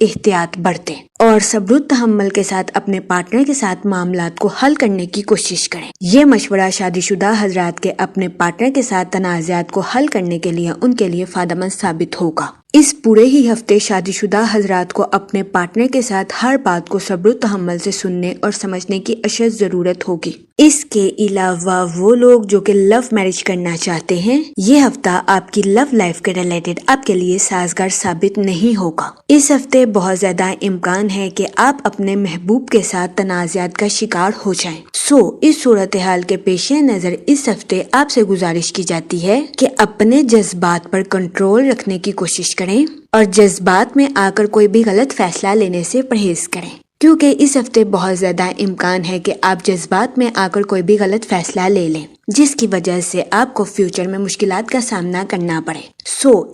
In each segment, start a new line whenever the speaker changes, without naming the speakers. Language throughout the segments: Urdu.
احتیاط برتیں اور صبر و تحمل کے ساتھ اپنے پارٹنر کے ساتھ معاملات کو حل کرنے کی کوشش کریں۔ یہ مشورہ شادی شدہ حضرات کے اپنے پارٹنر کے ساتھ تنازعات کو حل کرنے کے لیے ان کے لیے فائدہ مند ثابت ہوگا۔ اس پورے ہی ہفتے شادی شدہ حضرات کو اپنے پارٹنر کے ساتھ ہر بات کو صبر و تحمل سے سننے اور سمجھنے کی اشد ضرورت ہوگی۔ اس کے علاوہ وہ لوگ جو کہ لو میرج کرنا چاہتے ہیں، یہ ہفتہ آپ کی لو لائف کے ریلیٹڈ آپ کے لیے سازگار ثابت نہیں ہوگا۔ اس ہفتے بہت زیادہ امکان ہے کہ آپ اپنے محبوب کے ساتھ تنازعات کا شکار ہو جائیں۔ اس صورتحال کے پیش نظر اس ہفتے آپ سے گزارش کی جاتی ہے کہ اپنے جذبات پر کنٹرول رکھنے کی کوشش کریں اور جذبات میں آ کر کوئی بھی غلط فیصلہ لینے سے پرہیز کریں، کیونکہ اس ہفتے بہت زیادہ امکان ہے کہ آپ جذبات میں آ کر کوئی بھی غلط فیصلہ لے لیں جس کی وجہ سے آپ کو فیوچر میں مشکلات کا سامنا کرنا پڑے۔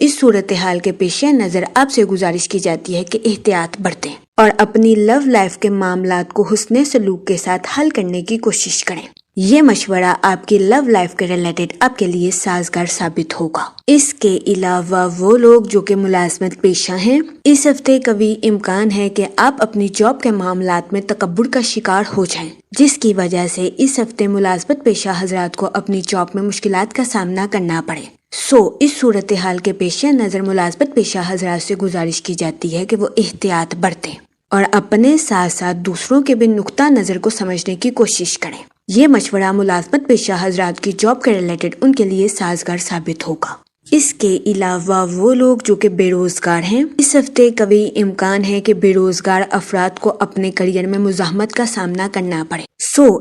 اس صورتحال کے پیش نظر آپ سے گزارش کی جاتی ہے کہ احتیاط برتیں اور اپنی لو لائف کے معاملات کو حسن سلوک کے ساتھ حل کرنے کی کوشش کریں۔ یہ مشورہ آپ کی لو لائف کے ریلیٹڈ آپ کے لیے سازگار ثابت ہوگا۔ اس کے علاوہ وہ لوگ جو کہ ملازمت پیشہ ہیں، اس ہفتے قوی امکان ہے کہ آپ اپنی جاب کے معاملات میں تکبر کا شکار ہو جائیں، جس کی وجہ سے اس ہفتے ملازمت پیشہ حضرات کو اپنی جاب میں مشکلات کا سامنا کرنا پڑے۔ اس صورتحال کے پیش نظر ملازمت پیشہ حضرات سے گزارش کی جاتی ہے کہ وہ احتیاط برتیں اور اپنے ساتھ ساتھ دوسروں کے بھی نقطہ نظر کو سمجھنے کی کوشش کریں۔ یہ مشورہ ملازمت پیشہ حضرات کی جاب کے ریلیٹڈ ان کے لیے سازگار ثابت ہوگا۔ اس کے علاوہ وہ لوگ جو کہ بے روزگار ہیں، اس ہفتے قوی امکان ہے کہ بے روزگار افراد کو اپنے کریئر میں مزاحمت کا سامنا کرنا پڑے۔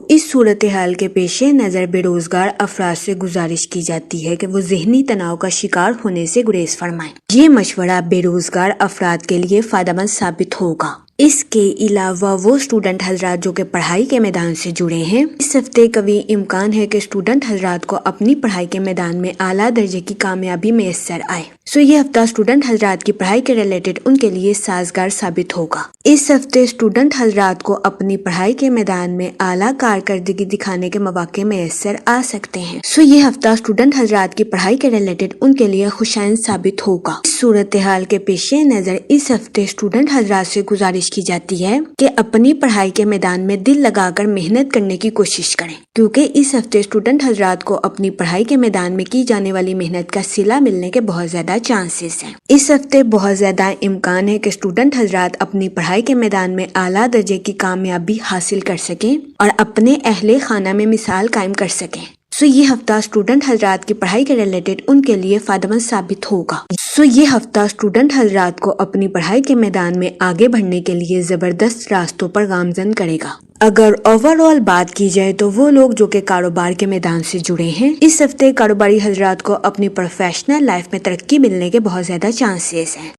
اس صورتحال کے پیش نظر بے روزگار افراد سے گزارش کی جاتی ہے کہ وہ ذہنی تناؤ کا شکار ہونے سے گریز فرمائیں۔ یہ مشورہ بے روزگار افراد کے لیے فائدہ مند ثابت ہوگا۔ اس کے علاوہ وہ اسٹوڈنٹ حضرات جو کہ پڑھائی کے میدان سے جڑے ہیں، اس ہفتے قوی امکان ہے کہ اسٹوڈنٹ حضرات کو اپنی پڑھائی کے میدان میں اعلیٰ درجے کی کامیابی میسر آئے۔ یہ ہفتہ اسٹوڈنٹ حضرات کی پڑھائی کے ریلیٹڈ ان کے لیے سازگار ثابت ہوگا۔ اس ہفتے اسٹوڈنٹ حضرات کو اپنی پڑھائی کے میدان میں اعلیٰ کارکردگی دکھانے کے مواقع میسر آ سکتے ہیں۔ یہ ہفتہ اسٹوڈنٹ حضرات کی پڑھائی کے ریلیٹڈ ان کے لیے خوشائند ثابت ہوگا۔ اس صورتحال کے پیش نظر اس ہفتے اسٹوڈنٹ حضرات سے گزارش کی جاتی ہے کہ اپنی پڑھائی کے میدان میں دل لگا کر محنت کرنے کی کوشش کریں، کیونکہ اس ہفتے اسٹوڈنٹ حضرات کو اپنی پڑھائی کے میدان میں کی جانے والی محنت کا صلہ ملنے کے بہت زیادہ چانسز ہیں۔ اس ہفتے بہت زیادہ امکان ہے کہ اسٹوڈنٹ حضرات اپنی پڑھائی کے میدان میں اعلیٰ درجے کی کامیابی حاصل کر سکیں اور اپنے اہل خانہ میں مثال قائم کر سکیں۔ یہ ہفتہ اسٹوڈنٹ حضرات کی پڑھائی کے ریلیٹڈ ان کے لیے فائدہ مند ثابت ہوگا۔ یہ ہفتہ اسٹوڈنٹ حضرات کو اپنی پڑھائی کے میدان میں آگے بڑھنے کے لیے زبردست راستوں پر گامزن کرے گا۔ اگر اوور آل بات کی جائے تو وہ لوگ جو کہ کاروبار کے میدان سے جڑے ہیں، اس ہفتے کاروباری حضرات کو اپنی پروفیشنل لائف میں ترقی ملنے کے بہت زیادہ چانسز ہیں۔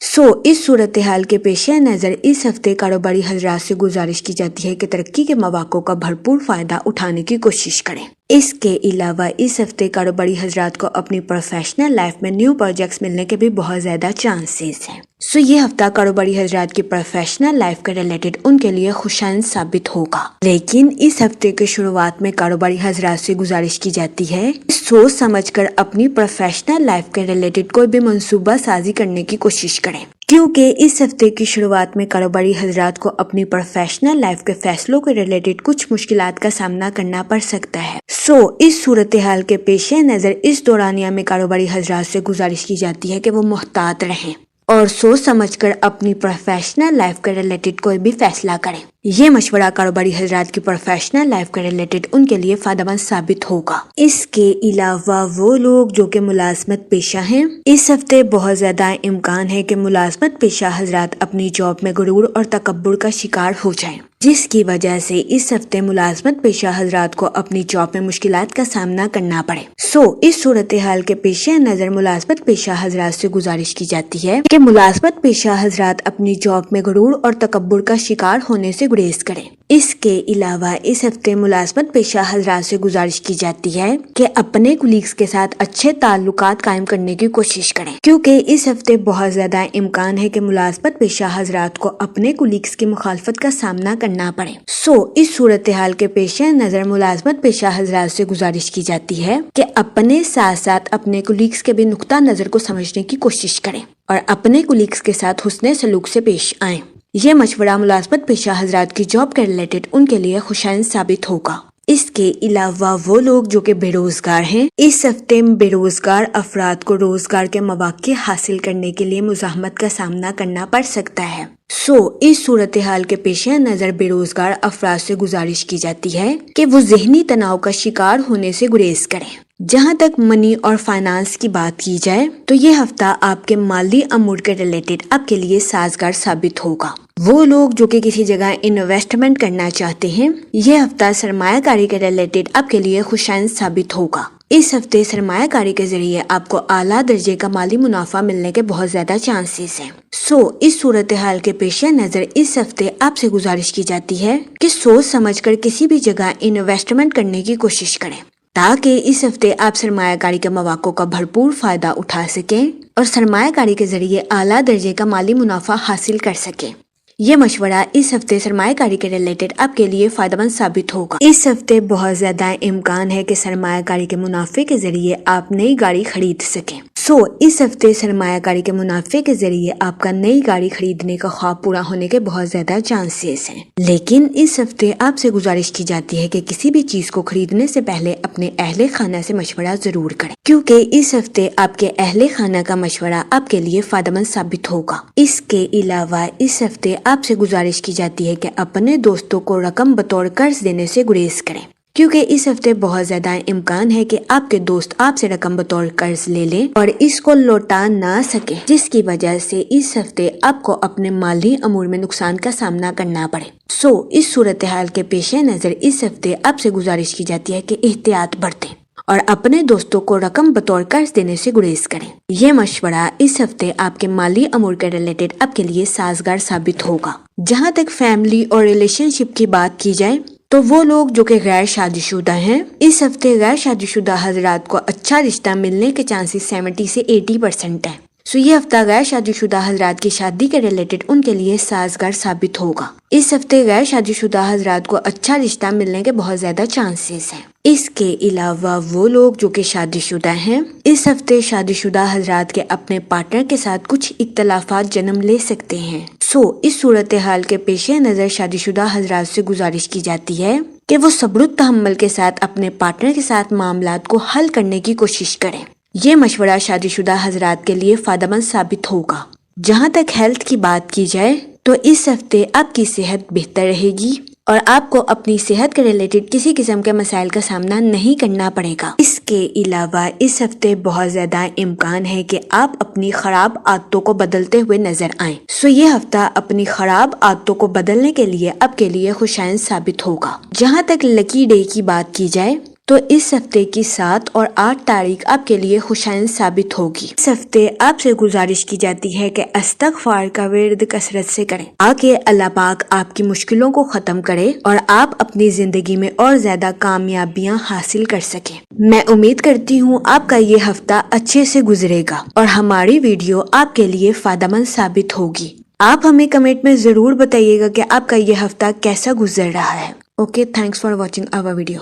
اس صورتحال کے پیش نظر اس ہفتے کاروباری حضرات سے گزارش کی جاتی ہے کہ ترقی کے مواقع کا بھرپور فائدہ اٹھانے کی کوشش کریں۔ اس کے علاوہ اس ہفتے کاروباری حضرات کو اپنی پروفیشنل لائف میں نیو پروجیکٹس ملنے کے بھی بہت زیادہ چانسز ہیں۔ یہ ہفتہ کاروباری حضرات کی پروفیشنل لائف کے ریلیٹڈ ان کے لیے خوشائند ثابت ہوگا، لیکن اس ہفتے کے شروعات میں کاروباری حضرات سے گزارش کی جاتی ہے سوچ سمجھ کر اپنی پروفیشنل لائف کے ریلیٹڈ کوئی بھی منصوبہ سازی کرنے کی کوشش کریں، کیونکہ اس ہفتے کی شروعات میں کاروباری حضرات کو اپنی پروفیشنل لائف کے فیصلوں کے ریلیٹڈ کچھ مشکلات کا سامنا کرنا پڑ سکتا ہے۔ اس صورتحال کے پیش نظر اس دورانیہ میں کاروباری حضرات سے گزارش کی جاتی ہے کہ وہ محتاط رہیں اور سوچ سمجھ کر اپنی پروفیشنل لائف کے ریلیٹڈ کوئی بھی فیصلہ کریں۔ یہ مشورہ کاروباری حضرات کی پروفیشنل لائف کے ریلیٹڈ ان کے لیے فائدہ مند ثابت ہوگا۔ اس کے علاوہ وہ لوگ جو کہ ملازمت پیشہ ہیں، اس ہفتے بہت زیادہ امکان ہے کہ ملازمت پیشہ حضرات اپنی جاب میں غرور اور تکبر کا شکار ہو جائیں، جس کی وجہ سے اس ہفتے ملازمت پیشہ حضرات کو اپنی جاب میں مشکلات کا سامنا کرنا پڑے۔ اس صورتحال کے پیش نظر ملازمت پیشہ حضرات سے گزارش کی جاتی ہے کہ ملازمت پیشہ حضرات اپنی جاب میں غرور اور تکبر کا شکار ہونے سے گریز کریں۔ اس کے علاوہ اس ہفتے ملازمت پیشہ حضرات سے گزارش کی جاتی ہے کہ اپنے کولیگز کے ساتھ اچھے تعلقات قائم کرنے کی کوشش کریں، کیونکہ اس ہفتے بہت زیادہ امکان ہے کہ ملازمت پیشہ حضرات کو اپنے کولیگز کی مخالفت کا سامنا کرنا پڑے۔ اس صورتحال کے پیش نظر ملازمت پیشہ حضرات سے گزارش کی جاتی ہے کہ اپنے ساتھ ساتھ اپنے کولیگز کے بھی نقطہ نظر کو سمجھنے کی کوشش کریں اور اپنے کولیگز کے ساتھ حسن سلوک سے پیش آئیں۔ یہ مشورہ ملازمت پیشہ حضرات کی جاب کے ریلیٹڈ ان کے لیے خوشائند ثابت ہوگا۔ اس کے علاوہ وہ لوگ جو کہ بے روزگار ہیں، اس ہفتے بے روزگار افراد کو روزگار کے مواقع حاصل کرنے کے لیے مزاحمت کا سامنا کرنا پڑ سکتا ہے۔ اس صورتحال کے پیش نظر بے روزگار افراد سے گزارش کی جاتی ہے کہ وہ ذہنی تناؤ کا شکار ہونے سے گریز کریں۔ جہاں تک منی اور فائنانس کی بات کی جائے تو یہ ہفتہ آپ کے مالی امور کے ریلیٹڈ آپ کے لیے سازگار ثابت ہوگا۔ وہ لوگ جو کہ کسی جگہ انویسٹمنٹ کرنا چاہتے ہیں، یہ ہفتہ سرمایہ کاری کے ریلیٹڈ آپ کے لیے خوشائند ثابت ہوگا۔ اس ہفتے سرمایہ کاری کے ذریعے آپ کو اعلیٰ درجے کا مالی منافع ملنے کے بہت زیادہ چانسز ہیں۔ اس صورتحال کے پیش نظر اس ہفتے آپ سے گزارش کی جاتی ہے کہ سوچ سمجھ کر کسی بھی جگہ انویسٹمنٹ کرنے کی کوشش کریں تاکہ اس ہفتے آپ سرمایہ کاری کے مواقع کا بھرپور فائدہ اٹھا سکیں اور سرمایہ کاری کے ذریعے اعلیٰ درجے کا مالی منافع حاصل کر سکیں۔ یہ مشورہ اس ہفتے سرمایہ کاری کے ریلیٹڈ آپ کے لیے فائدہ مند ثابت ہوگا۔ اس ہفتے بہت زیادہ امکان ہے کہ سرمایہ کاری کے منافع کے ذریعے آپ نئی گاڑی خرید سکیں۔ اس ہفتے سرمایہ کاری کے منافع کے ذریعے آپ کا نئی گاڑی خریدنے کا خواب پورا ہونے کے بہت زیادہ چانسز ہیں، لیکن اس ہفتے آپ سے گزارش کی جاتی ہے کہ کسی بھی چیز کو خریدنے سے پہلے اپنے اہل خانہ سے مشورہ ضرور کریں، کیونکہ اس ہفتے آپ کے اہل خانہ کا مشورہ آپ کے لیے فائدہ مند ثابت ہوگا۔ اس کے علاوہ اس ہفتے آپ سے گزارش کی جاتی ہے کہ اپنے دوستوں کو رقم بطور قرض دینے سے گریز کریں، کیونکہ اس ہفتے بہت زیادہ امکان ہے کہ آپ کے دوست آپ سے رقم بطور قرض لے لیں اور اس کو لوٹا نہ سکیں، جس کی وجہ سے اس ہفتے آپ کو اپنے مالی امور میں نقصان کا سامنا کرنا پڑے۔ اس صورتحال کے پیش نظر اس ہفتے آپ سے گزارش کی جاتی ہے کہ احتیاط برتیں اور اپنے دوستوں کو رقم بطور قرض دینے سے گریز کریں۔ یہ مشورہ اس ہفتے آپ کے مالی امور کے ریلیٹڈ آپ کے لیے سازگار ثابت ہوگا۔ جہاں تک فیملی اور ریلیشن شپ کی بات کی جائے تو وہ لوگ جو کہ غیر شادی شدہ ہیں، اس ہفتے غیر شادی شدہ حضرات کو اچھا رشتہ ملنے کے چانسز 70 سے 80% ہیں۔ یہ ہفتہ غیر شادی شدہ حضرات کی شادی کے ریلیٹڈ ان کے لیے سازگار ثابت ہوگا۔ اس ہفتے غیر شادی شدہ حضرات کو اچھا رشتہ ملنے کے بہت زیادہ چانسز ہیں۔ اس کے علاوہ وہ لوگ جو کہ شادی شدہ ہیں، اس ہفتے شادی شدہ حضرات کے اپنے پارٹنر کے ساتھ کچھ اختلافات جنم لے سکتے ہیں۔ اس صورتحال کے پیش نظر شادی شدہ حضرات سے گزارش کی جاتی ہے کہ وہ صبر و تحمل کے ساتھ اپنے پارٹنر کے ساتھ معاملات کو حل کرنے کی کوشش کریں۔ یہ مشورہ شادی شدہ حضرات کے لیے فائدہ مند ثابت ہوگا۔ جہاں تک ہیلتھ کی بات کی جائے تو اس ہفتے آپ کی صحت بہتر رہے گی اور آپ کو اپنی صحت کے ریلیٹڈ کسی قسم کے مسائل کا سامنا نہیں کرنا پڑے گا۔ اس کے علاوہ اس ہفتے بہت زیادہ امکان ہے کہ آپ اپنی خراب عادتوں کو بدلتے ہوئے نظر آئیں۔ یہ ہفتہ اپنی خراب عادتوں کو بدلنے کے لیے آپ کے لیے خوشائند ثابت ہوگا۔ جہاں تک لکی ڈے کی بات کی جائے تو اس ہفتے کی 7 اور 8 تاریخ آپ کے لیے خوشائند ثابت ہوگی۔ اس ہفتے آپ سے گزارش کی جاتی ہے کہ استغفار کا ورد کثرت سے کریں تاکہ اللہ پاک آپ کی مشکلوں کو ختم کرے اور آپ اپنی زندگی میں اور زیادہ کامیابیاں حاصل کر سکیں۔ میں امید کرتی ہوں آپ کا یہ ہفتہ اچھے سے گزرے گا اور ہماری ویڈیو آپ کے لیے فائدہ مند ثابت ہوگی۔ آپ ہمیں کمنٹ میں ضرور بتائیے گا کہ آپ کا یہ ہفتہ کیسا گزر رہا ہے۔ Okay, thanks for watching our video.